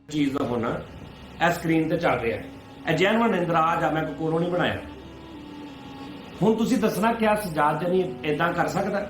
ਚੀਜ਼ ਦਾ ਹੋਣਾ ਇਹ ਸਕਰੀਨ ਤੇ ਚੱਲ ਰਿਹਾ ਹੈ, ਇਹ ਜੈਨੂਇਨ ਇੰਦਰਾਜ ਆ, ਮੈਂ ਕੋਈ ਕੋਲੋਂ ਨਹੀਂ ਬਣਾਇਆ। ਹੁਣ ਤੁਸੀਂ ਦੱਸਣਾ ਕਿਆ ਸਜਾਦ ਜਾਨੀ ਇਦਾਂ ਕਰ ਸਕਦਾ?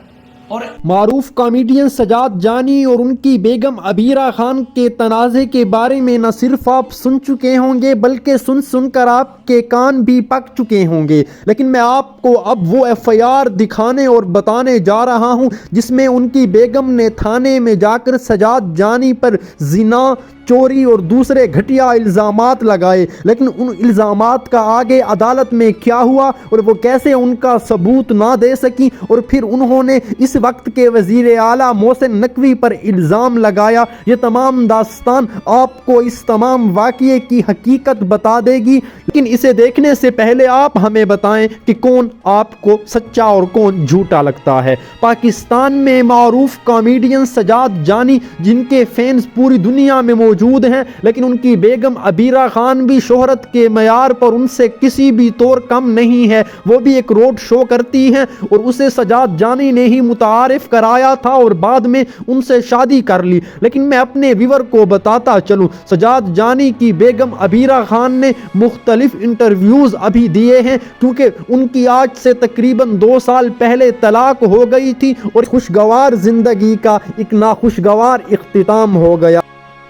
और मारूफ कॉमेडियन सजाद जानी और उनकी बेगम अबीरा खान के तनाज़े के बारे में न सिर्फ आप सुन चुके होंगे बल्कि सुन सुनकर आपके कान भी पक चुके होंगे, लेकिन मैं आपको अब वो FIR दिखाने और बताने जा रहा हूँ जिसमें उनकी बेगम ने थाने में जाकर सजाद जानी पर जिना, चोरी और दूसरे घटिया इल्ज़ामात लगाए। लेकिन उन इल्ज़ामात का आगे अदालत में क्या हुआ और वो कैसे उनका सबूत ना दे सकी, और फिर उन्होंने इस वक्त के वज़ीर आला मोहसिन नकवी पर इल्ज़ाम लगाया, ये तमाम दास्तान आपको इस तमाम वाक़ये की हकीकत बता देगी। लेकिन इसे देखने से पहले आप हमें बताएं कि कौन आपको सच्चा और कौन झूठा लगता है। पाकिस्तान में मारूफ कॉमेडियन सजाद जानी जिनके फैंस पूरी दुनिया में मौजूद हैं, लेकिन उनकी बेगम अबीरा खान भी शोहरत के मयार पर उनसे किसी भी तौर कम नहीं है। वो भी एक रोड शो करती हैं और उसे सजाद जानी ने ही मुतारिफ कराया था और बाद में उनसे शादी कर ली। लेकिन मैं अपने व्यूअर को बताता चलूं, सजाद जानी की बेगम अबीरा खान ने मुख्तलिफ इंटरव्यूज़ अभी दिए हैं, क्योंकि उनकी आज से तकरीबन 2 साल पहले तलाक हो गई थी और खुशगवार ज़िंदगी का एक नाखुशगवार इख्तिताम हो गया।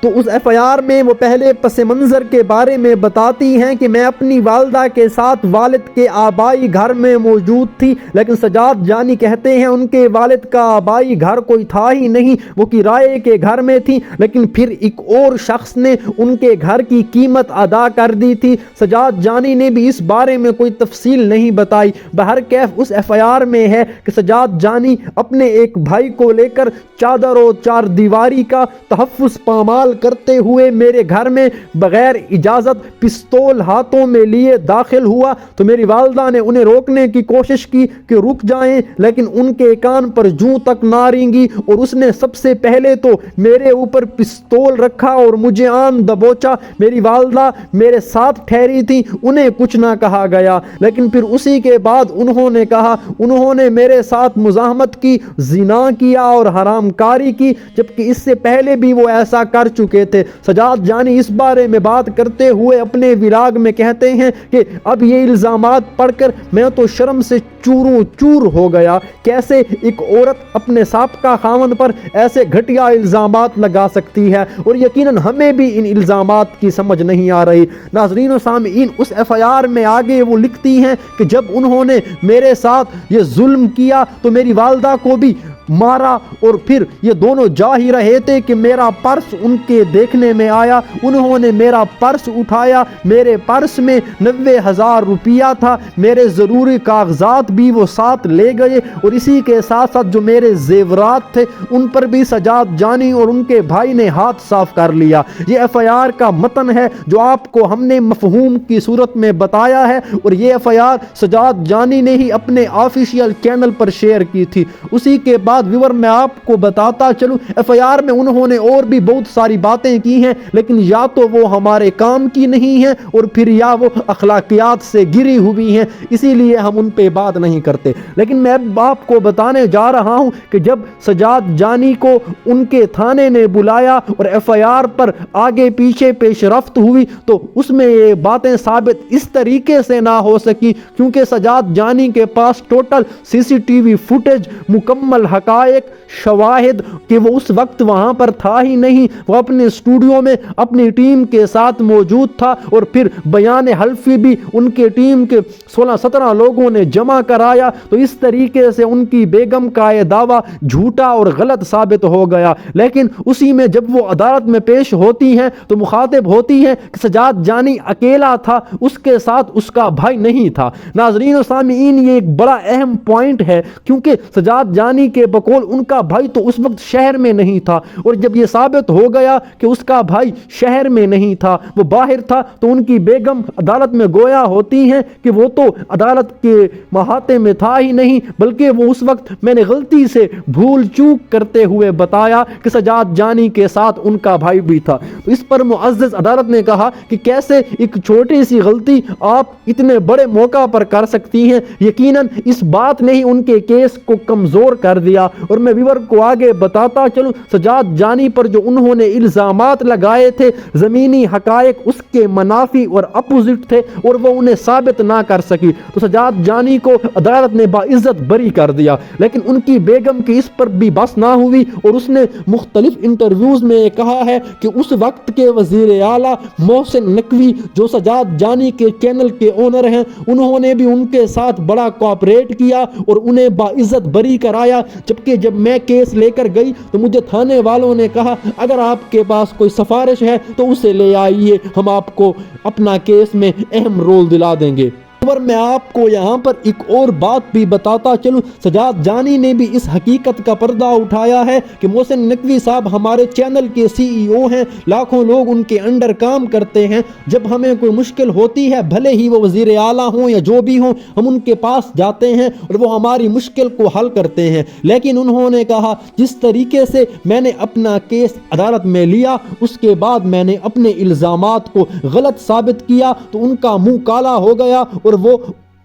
तो उस FIR में वो पहले पस मंज़र के बारे में बताती हैं कि मैं अपनी वालदा के साथ वालिद के आबाई घर में मौजूद थी, लेकिन सजाद जानी कहते हैं उनके वालिद का आबाई घर कोई था ही नहीं, वो किराए के घर में थी। लेकिन फिर एक और शख्स ने उनके घर की कीमत अदा कर दी थी। सजाद जानी ने भी इस बारे में कोई तफसील नहीं बताई। बहरकैफ उस FIR में है कि सजाद जानी अपने एक भाई को लेकर चादर और चार दीवारी का तहफ़्फ़ुज़ पामाल करते हुए मेरे घर में बगैर इजाज़त पिस्तौल हाथों में लिए दाखिल हुआ, तो मेरी वालदा ने उन्हें रोकने की कोशिश की कि रुक जाएं, लेकिन उनके कान पर जूं तक ना रेंगी और उसने सबसे पहले तो मेरे ऊपर पिस्तौल रखा और मुझे आन दबोचा। मेरी वालदा मेरे साथ ठहरी थी, उन्हें कुछ ना कहा गया, लेकिन फिर उसी के बाद उन्होंने कहा उन्होंने मेरे साथ मुज़ाहमत की, ज़िना किया और हरामकारी की, जबकि इससे पहले भी वो ऐसा कर चुके थे। सजाद जानी इस बारे में बात करते हुए अपने विराग में कहते हैं कि अब ये इल्ज़ामात पढ़कर मैं तो शर्म से चूरों चूर हो गया। कैसे एक औरत अपने साबका खामन पर ऐसे घटिया इल्ज़ामात लगा सकती है, और यकीनन हमें भी इन इल्ज़ामात की समझ नहीं आ रही। नाज़रीन व सामीईन, उस FIR में आगे वो लिखती हैं कि जब उन्होंने मेरे साथ ये जुल्म किया तो मेरी वालदा को भी मारा, और फिर ये दोनों जा ही रहे थे कि मेरा पर्स उनके देखने में आया। उन्होंने मेरा पर्स उठाया, मेरे पर्स में 90,000 रुपया था, मेरे ज़रूरी कागजात भी वो साथ ले गए, और इसी के साथ साथ जो मेरे जेवरात थे उन पर भी सजाद जानी और उनके भाई ने हाथ साफ कर लिया। ये FIR का मतन है जो आपको हमने मफहूम की सूरत में बताया है, और ये FIR सजाद जानी ने ही अपने ऑफिशियल चैनल पर शेयर की थी। उसी के बाद व्यूअर मैं आपको बताता चलूं, FIR में उन्होंने और भी बहुत सारी बातें की हैं, लेकिन या तो वो हमारे काम की नहीं है और फिर या वो अखलाकियात से गिरी हुई हैं, इसीलिए हम उन पे बात नहीं करते। लेकिन मैं अब आपको बताने जा रहा हूं कि जब सजाद जानी को उनके थाने ने बुलाया और FIR पर आगे पीछे पेशरफ्त हुई, तो उसमें ये बातें साबित इस तरीके से ना हो सकी, क्योंकि सजाद जानी के पास टोटल CCTV फुटेज, मुकम्मल हकायक, शवाहिद कि वो उस वक्त वहाँ पर था ही नहीं, वो अपने स्टूडियो में अपनी टीम के साथ मौजूद था, और फिर बयान हल्फी भी उनके टीम के 16-17 लोगों ने जमा कराया। तो इस तरीके से उनकी बेगम का ये दावा झूठा और गलत साबित हो गया। लेकिन उसी में जब वो अदालत में पेश होती हैं तो मुखातिब होती हैं कि सजाद जानी अकेला था, उसके साथ उसका भाई नहीं था। नाज़रीन व सामीईन, ये एक बड़ा अहम पॉइंट है, क्योंकि सजाद जानी के बकौल उनका भाई तो उस वक्त शहर में नहीं था, और जब ये साबित हो गया कि उसका भाई शहर में नहीं था, वो बाहर था, तो उनकी बेगम अदालत में गोया होती हैं कि वो तो अदालत के महाते में था ही नहीं, बल्कि वो उस वक्त मैंने गलती से भूल चूक करते हुए बताया कि सजाद जानी के साथ उनका भाई भी था। तो इस पर मुअज़्ज़ज़ अदालत ने कहा कि कैसे एक छोटी सी गलती आप इतने बड़े मौका पर कर सकती हैं। यकीनन इस बात ने ही उनके केस को कमज़ोर कर दिया گیا. اور میں ویور کو آگے بتاتا چلوں, سجاد جانی پر جو انہوں نے الزامات لگائے تھے زمینی حقائق اس کے منافی اور اپوزٹ تھے اور وہ انہیں ثابت نہ کر سکی, تو سجاد جانی کو عدالت نے باعزت بری کر دیا. لیکن ان کی بیگم کی اس پر بھی بس نہ ہوئی اور اس نے مختلف انٹرویوز میں یہ کہا ہے کہ اس وقت کے وزیر اعلیٰ محسن نقوی جو سجاد جانی کے چینل کے اونر ہیں, انہوں نے بھی ان کے ساتھ بڑا کوآپریٹ کیا اور انہیں باعزت بری کرایا. جبکہ جب میں کیس لے کر گئی تو مجھے تھانے والوں نے کہا اگر آپ کے پاس کوئی سفارش ہے تو اسے لے آئیے, ہم آپ کو اپنا کیس میں اہم رول دلا دیں گے. اور میں آپ کو یہاں پر ایک اور بات بھی بتاتا چلوں, سجاد جانی نے بھی اس حقیقت کا پردہ اٹھایا ہے کہ محسن نقوی صاحب ہمارے چینل کے سی ای او ہیں, لاکھوں لوگ ان کے انڈر کام کرتے ہیں. جب ہمیں کوئی مشکل ہوتی ہے بھلے ہی وہ وزیر اعلیٰ ہوں یا جو بھی ہوں, ہم ان کے پاس جاتے ہیں اور وہ ہماری مشکل کو حل کرتے ہیں. لیکن انہوں نے کہا جس طریقے سے میں نے اپنا کیس عدالت میں لیا اس کے بعد میں نے اپنے الزامات کو غلط ثابت کیا تو ان کا منہ کالا ہو گیا اور وہ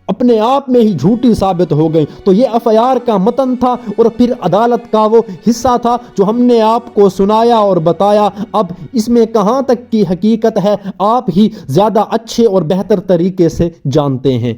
اپنے آپ میں ہی جھوٹی ثابت ہو گئی. تو یہ ایف آئی آر کا متن تھا اور پھر عدالت کا وہ حصہ تھا جو ہم نے آپ کو سنایا اور بتایا. اب اس میں کہاں تک کی حقیقت ہے آپ ہی زیادہ اچھے اور بہتر طریقے سے جانتے ہیں.